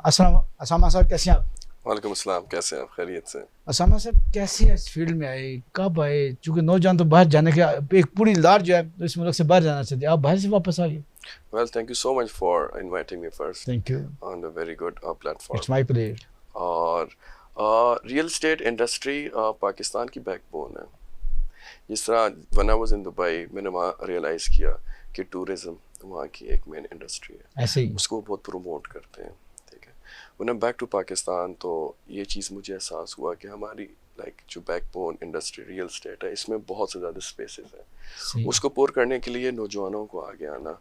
اسامہ صاحب کیسے ہیں آپ؟ وعلیکم السلام، کیسے ہیں آپ؟ خیریت سے؟ اسامہ صاحب کیسے اس فیلڈ میں آئے، کب آئے؟ چونکہ نوجوان تو باہر جانے کے ایک پوری لار جو ہے اس ملک سے باہر جانا چاہتے ہیں، آپ باہر سے واپس آ گئے. Well, thank you so much for inviting me first Thank you. on the very good platform. It's my pleasure. اور ریئل اسٹیٹ انڈسٹری پاکستان کی بیک بون ہے. جس طرح when I was in Dubai میں نے وہاں ریئلائز کیا کہ ٹورزم وہاں کی ایک مین انڈسٹری ہے، ایسے ہی اس کو بہت پروموٹ کرتے ہیں. ٹھیک ہے، when I'm back to Pakistan تو یہ چیز مجھے احساس ہوا کہ ہماری جو back bone industry real estate ہے، اس میں بہت سے زیادہ اسپیسز ہیں. اس کو پور کرنے کے لیے نوجوانوں کو آگے آنا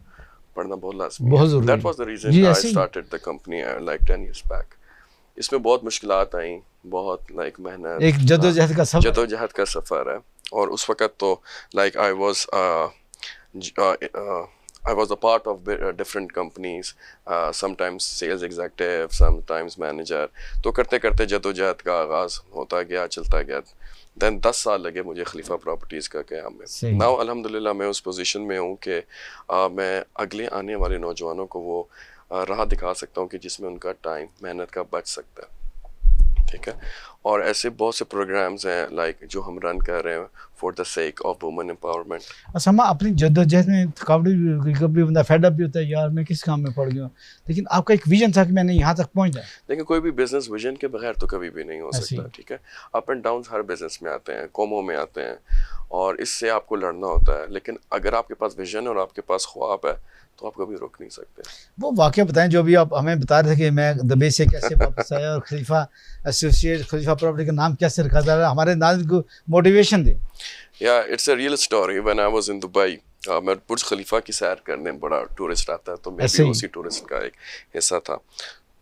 پڑھنا بہت لازمی ہے. That was the reason I started the company like 10 years back. اس میں بہت مشکلات آئیں، بہت محنت، ایک جدوجہد کا سفر ہے. اور اس وقت تو I was a part of different companies, sometimes sales executive, sometimes manager. تو کرتے کرتے جدوجہد کا آغاز ہوتا گیا، چلتا گیا. دین 10 سال لگے مجھے خلیفہ پراپرٹیز کا قیام میں. ناؤ الحمدللہ میں اس پوزیشن میں ہوں کہ میں اگلے آنے والے نوجوانوں کو وہ راہ دکھا سکتا ہوں کہ جس میں ان کا ٹائم محنت کا بچ سکتا ہے. ٹھیک ہے، اور ایسے بہت سے پروگرامز ہیں جو ہم رن کر رہے ہیں for the sake of women empowerment. Osama اپنی جدوجہد میں تھکاوٹ بھی، کبھی بندہ فیڈ اپ بھی ہوتا ہے، یار میں کس کام میں پڑ گیا ہوں، لیکن آپ کا ایک ویژن تھا کہ میں نے یہاں تک پہنچنا ہے. لیکن کوئی بھی بزنس ویژن کے بغیر تو کبھی بھی نہیں ہو سکتا. ٹھیک ہے، up and downs Hare business میں آتے ہیں، قوموں میں آتے ہیں، اور اس سے آپ کو لڑنا ہوتا ہے. لیکن اگر آپ کے پاس ویژن اور آپ کے پاس خواب ہے تو آپ کبھی روک نہیں سکتے. وہ واقعہ بتائیں جو ابھی آپ ہمیں بتا رہے تھے کہ میں دبئی سے کیسے واپس آیا اور خلیفہ ایسوسیٹ خلیفہ پراپرٹی کا نام کیسے رکھا جا رہا ہے، ہمارے ناظرین کو موٹیویشن دیں. یا it's a real story. When I was in Dubai, میں برج خلیفہ کی سیر کرنے بڑا ٹورسٹ آتا ہے، تو میں بھی اسی ٹورسٹ کا ایک حصہ تھا.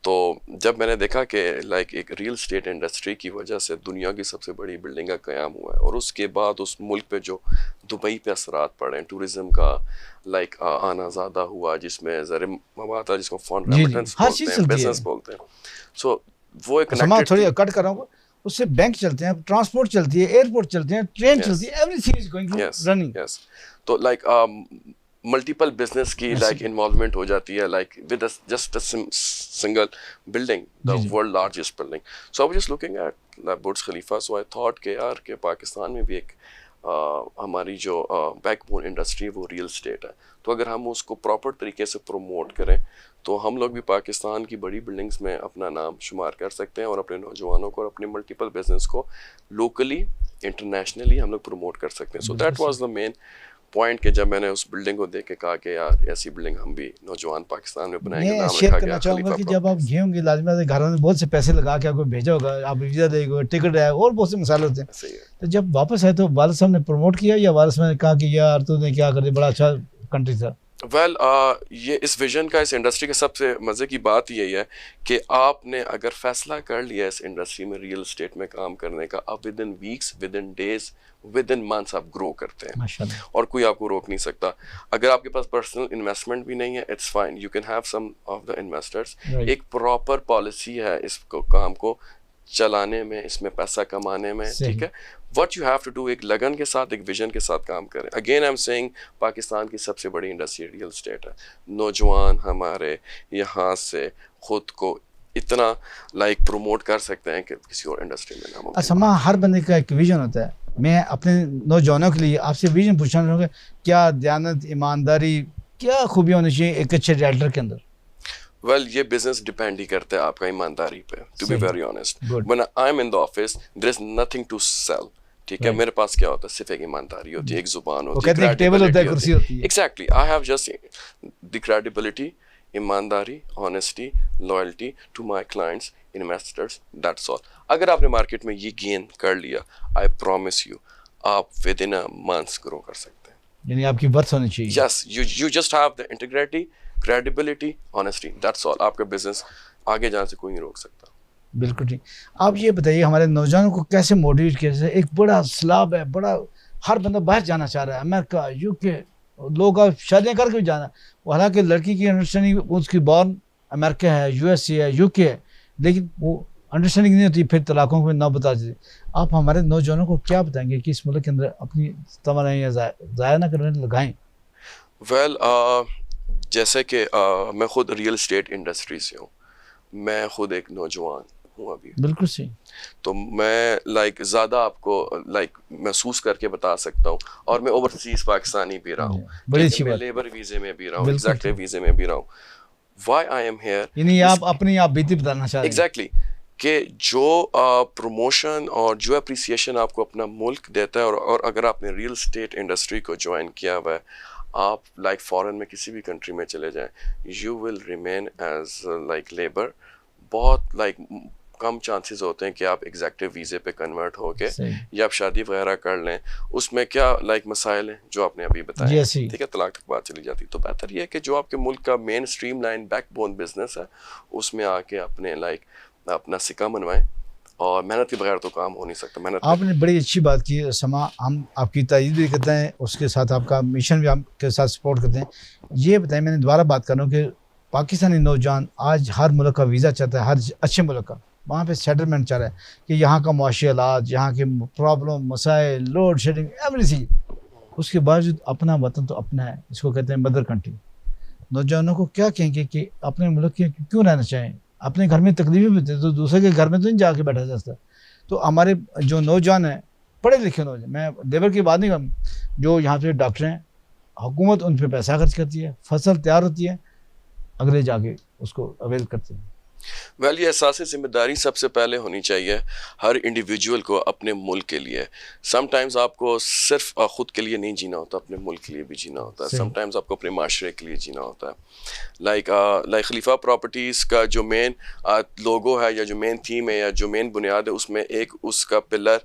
تو جب میں نے دیکھا کہ ایک ریئل اسٹیٹ انڈسٹری کی وجہ سے دنیا کی سب سے بڑی بلڈنگ کا قیام ہوا ہے، اور اس کے بعد اس ملک پہ جو دبئی پہ اثرات پڑے ہیں، ٹورزم کا آنا زیادہ ہوا، جس میں زر مواد جس کو فارن ریمیٹنس بولتے ہیں، بزنس بولتے ہیں. سو وہ ایک تھوڑی کٹ کر رہا ہوں، اس سے بینک چلتے ہیں، ٹرانسپورٹ چلتی ہے، ایئرپورٹ چلتے ہیں، ٹرین چلتی ہے، everything is going running. تو ملٹیپل بزنس کی انوالومنٹ ہو جاتی ہے with just single building, the world largest building. So I was just looking at Burj Khalifa. So I thought کہ یار کہ پاکستان میں بھی ایک ہماری جو بیک بون انڈسٹری ہے وہ ریئل اسٹیٹ ہے. تو اگر ہم اس کو پراپر طریقے سے پروموٹ کریں تو ہم لوگ بھی پاکستان کی بڑی بلڈنگس میں اپنا نام شمار کر سکتے ہیں، اور اپنے نوجوانوں کو اور اپنے ملٹیپل بزنس کو لوکلی انٹرنیشنلی ہم لوگ پروموٹ کر سکتے ہیں. So that was the main point کہ جب میں نے اس بلڈنگ کو دیکھ کے کہا کہ یار ایسی بلڈنگ ہم بھی نوجوان پاکستان میں بنائیں گے. میں شیئر کرنا چاہوں گا کہ جب آپ گئے ہوں گے لازمی گھروں میں بہت سے پیسے لگا کے آپ کو بھیجا ہوگا، آپ ویزا دے گا، ٹکٹ ہے، اور بہت سے مسائل ہوتے ہیں. تو جب واپس آئے تو والد صاحب نے پروموٹ کیا یا والد صاحب نے کہا کہ یار تو نے کیا کر دیا، بڑا اچھا کنٹری تھا؟ ویل یہ اس ویژن کا، اس انڈسٹری کا سب سے مزے کی بات یہی ہے کہ آپ نے اگر فیصلہ کر لیا اس انڈسٹری میں ریئل اسٹیٹ میں کام کرنے کا، آپ within weeks, within days, within months آپ گرو کرتے ہیں، اور کوئی آپ کو روک نہیں سکتا. اگر آپ کے پاس پرسنل انویسٹمنٹ بھی نہیں ہے، it's fine, you can have some of the investors. ایک پراپر پالیسی ہے اس کو کام کو چلانے میں، اس میں پیسہ کمانے میں. ٹھیک ہے، what you have to do ایک لگن کے ساتھ، ایک ویژن کے ساتھ کام کریں. Again I am seeing Pakistan کی سب سے بڑی انڈسٹری ریئل اسٹیٹ ہے. نوجوان ہمارے یہاں سے خود کو اتنا پروموٹ کر سکتے ہیں کہ کسی اور انڈسٹری میں نہ. اسامہ ہر بندے کا ایک ویژن ہوتا ہے. میں اپنے نوجوانوں کے لیے آپ سے ویژن پوچھنا چاہوں گا، کیا دیانت، ایمانداری، کیا خوبیاں ہونی چاہیے ایک اچھے ریئلٹر کے اندر؟ ویل یہ بزنس ڈپینڈ ہی کرتا ہے آپ کا ایمانداری پہ. To be very honest, when I am in the office there is nothing to sell. ٹھیک ہے، میرے پاس کیا ہوتا ہے؟ صرف ایک ایمانداری ہوتی ہے، ایک زبان ہوتی ہے، ٹیبل ہوتا ہے، کرسی ہوتی ہے. Exactly, I have just the credibility, ایمانداری، honesty, loyalty to my clients, investors, that's all. اگر آپ نے مارکیٹ میں یہ گین کر لیا، I promise you آپ ود ان months گرو کر سکتے ہیں. یعنی آپ کی ورث ہونی چاہیے. Yes, you just have the integrity, credibility, honesty, that's all. آپ کا بزنس آگے جانے سے کوئی نہیں روک سکتا. بالکل ٹھیک. آپ یہ بتائیے ہمارے نوجوانوں کو کیسے موٹیویٹ کیا جائے؟ ایک بڑا سیلاب ہے، بڑا ہر بندہ باہر جانا چاہ رہا ہے، امریکہ، یو کے، لوگ شادیاں کر کے بھی جانا. حالانکہ لڑکی کی انڈرسٹینڈنگ اس کی بورن امریکہ ہے، یو ایس اے ہے، یو کے ہے، لیکن وہ انڈرسٹینڈنگ نہیں ہوتی، پھر طلاقوں کو نہ بتا دیتے. آپ ہمارے نوجوانوں کو کیا بتائیں گے کہ اس ملک کے اندر اپنی توانائیاں ضائع نہ کرنے لگائیں؟ ویل جیسے کہ میں خود ریئل اسٹیٹ انڈسٹری سے ہوں، میں خود ایک نوجوان ہوں ابھی, بالکل صحیح, تو میں لائک زیادہ آپ کو لائک محسوس کر کے بتا سکتا ہوں. اور میں اوورسیز پاکستانی بھی رہا ہوں, بڑی اچھی میں بات, لیبر ویزے میں بھی رہا ہوں, بالکل ایگزیکٹو ویزے میں بھی رہا ہوں. وائی آئی ایم ہیئر, یعنی آپ اپنی آپ بیتی بتانا چاہ رہے ہیں. ایگزیکٹلی, کہ جو پروموشن اور جو اپریسیشن آپ کو اپنا ملک دیتا ہے, اور اگر آپ نے ریئل اسٹیٹ انڈسٹری کو جوائن کیا ہوا ہے, آپ لائک فارن میں کسی بھی کنٹری میں چلے جائیں, you will remain as like labour. بہت لائک کم چانسز ہوتے ہیں کہ آپ ایگزیکٹو ویزے پہ کنورٹ ہو کے یا آپ شادی وغیرہ کر لیں. اس میں کیا لائک مسائل ہیں جو آپ نے ابھی بتائے, ٹھیک ہے, طلاق تک بات چلی جاتی. تو بہتر یہ ہے کہ جو آپ کے ملک کا mainstream line backbone business ہے, اس میں آ کے اپنے لائک اپنا سکہ منوائیں. اور محنت کے بغیر تو کام ہو نہیں سکتا. محنت آپ نے بڑی اچھی بات کی سما, ہم آپ کی تائید بھی کرتے ہیں, اس کے ساتھ آپ کا مشن بھی آپ کے ساتھ سپورٹ کرتے ہیں. یہ بتائیں, میں نے دوبارہ بات کر رہا ہوں کہ پاکستانی نوجوان آج ہر ملک کا ویزا چاہتا ہے, ہر اچھے ملک کا, وہاں پہ سیٹلمنٹ چاہ رہا ہے کہ یہاں کا معاشی حالات, یہاں کے پرابلم, مسائل, لوڈ شیڈنگ, ایوری تھنگ, اس کے باوجود اپنا وطن تو اپنا ہے, اس کو کہتے ہیں مدر کنٹری. نوجوانوں کو کیا کہیں گے کہ اپنے ملک کے کیوں رہنا چاہیں؟ اپنے گھر میں تکلیفیں بھی ہوتی ہیں تو دوسرے کے گھر میں تو نہیں جا کے بیٹھا جا سکتا. تو ہمارے جو نوجوان ہیں, پڑھے لکھے نوجوان, میں لیبر کی بات نہیں کروں, جو یہاں پہ ڈاکٹر ہیں, حکومت ان پہ پیسہ خرچ کرتی ہے, فصل تیار ہوتی ہے, اگلے جا کے اس کو اویل کرتے ہیں. ویل, یہ احساس ذمہ داری سب سے پہلے ہونی چاہیے ہر انڈیویجول کو اپنے ملک کے لیے. سم ٹائمز آپ کو صرف خود کے لیے نہیں جینا ہوتا, اپنے ملک کے لیے بھی جینا ہوتا ہے. سم ٹائمز آپ کو اپنے معاشرے کے لیے جینا ہوتا ہے. لائک خلیفہ پراپرٹیز کا جو مین لوگو ہے, یا جو مین تھیم ہے, یا جو مین بنیاد ہے, اس میں ایک اس کا پلر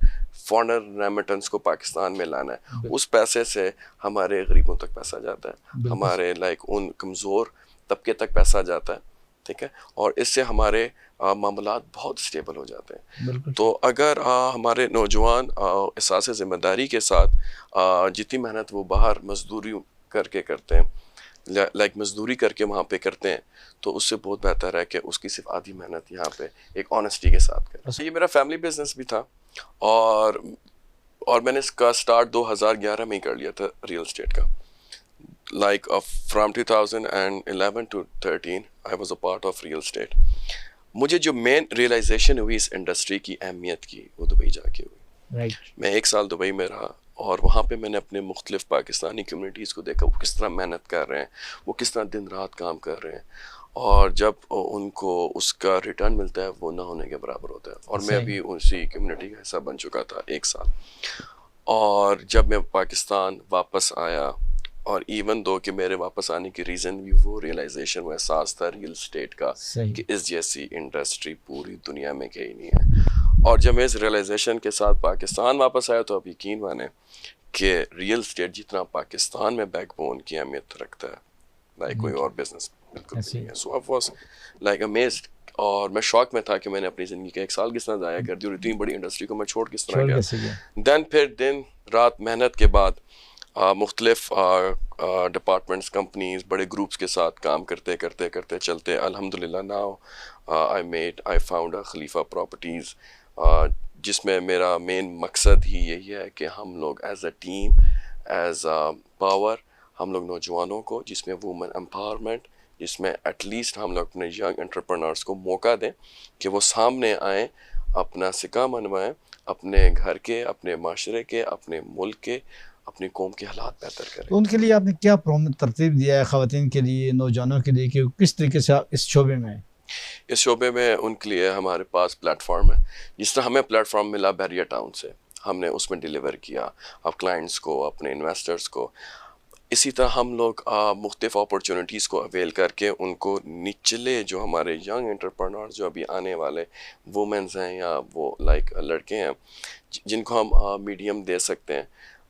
فارنر ریمیٹنس کو پاکستان میں لانا ہے. اس پیسے سے ہمارے غریبوں تک پیسہ جاتا ہے, ہمارے لائک ان کمزور طبقے تک پیسہ جاتا ہے, ٹھیک ہے, اور اس سے ہمارے معاملات بہت اسٹیبل ہو جاتے ہیں. تو اگر ہمارے نوجوان احساس ذمہ داری کے ساتھ جتنی محنت وہ باہر مزدوری کر کے کرتے ہیں, لائک مزدوری کر کے وہاں پہ کرتے ہیں, تو اس سے بہت بہتر ہے کہ اس کی صرف آدھی محنت یہاں پہ ایک آنیسٹی کے ساتھ کریں. یہ میرا فیملی بزنس بھی تھا, اور میں نے اس کا سٹارٹ 2011 میں ہی کر لیا تھا ریئل اسٹیٹ کا. Like from 2011 to 13 I was a part of real estate. مجھے جو مین ریئلائزیشن ہوئی اس انڈسٹری کی اہمیت کی, وہ دبئی جا کے ہوئی. میں 1 سال دبئی میں رہا, اور وہاں پہ میں نے اپنے مختلف پاکستانی کمیونٹیز کو دیکھا, وہ کس طرح محنت کر رہے ہیں, وہ کس طرح دن رات کام کر رہے ہیں, اور جب ان کو اس کا ریٹرن ملتا ہے وہ نہ ہونے کے برابر ہوتا ہے. اور میں بھی اسی کمیونٹی کا حصہ بن چکا تھا 1 سال. اور جب میں پاکستان واپس آیا, اور ایون دو کہ میرے واپس آنے کی ریزن بھی وہ ریئلائزیشن, وہ احساس تھا ریئل اسٹیٹ کا کہ اس جیسی انڈسٹری پوری دنیا میں کہیں نہیں ہے. اور جب میں اس ریئلائزیشن کے ساتھ پاکستان واپس آیا, تو اب یقین مانیں کہ ریئل اسٹیٹ جتنا پاکستان میں بیک بون کی اہمیت رکھتا ہے, لائک کوئی اور بزنس بالکل نہیں ہے. سو آئی واز لائک امیزڈ, اور میں شوق میں تھا کہ میں نے اپنی زندگی کا 1 سال کس طرح ضائع کر دی, اور اتنی بڑی انڈسٹری کو میں چھوڑ کس طرح گیا. دین پھر دن رات محنت کے بعد مختلف ڈپارٹمنٹس, کمپنیز, بڑے گروپس کے ساتھ کام کرتے کرتے کرتے چلتے الحمدللہ ناؤ آئی فاؤنڈ خلیفہ پراپرٹیز, جس میں میرا مین مقصد ہی یہی ہے کہ ہم لوگ as a team, as a power, ہم لوگ نوجوانوں کو, جس میں وومن امپاورمنٹ, جس میں ایٹ لیسٹ ہم لوگ اپنے ینگ انٹرپرنرس کو موقع دیں کہ وہ سامنے آئیں, اپنا سکہ منوائیں, اپنے گھر کے, اپنے معاشرے کے, اپنے ملک کے, اپنی قوم کے حالات بہتر کریں. تو ان کے لیے آپ نے کیا ترتیب دیا ہے خواتین کے لیے, نوجوانوں کے لیے, کہ کس طریقے سے اس شعبے میں؟ اس شعبے میں ان کے لیے ہمارے پاس پلیٹ فارم ہے. جس طرح ہمیں پلیٹ فارم ملا بحریہ ٹاؤن سے, ہم نے اس میں ڈیلیور کیا اب کلائنٹس کو, اپنے انویسٹرز کو. اسی طرح ہم لوگ مختلف اپرچونیٹیز کو اویل کر کے ان کو نچلے جو ہمارے ینگ انٹرپرنور جو ابھی آنے والے وومنز ہیں, یا وہ لائک لڑکے ہیں جن کو ہم میڈیم دے سکتے ہیں,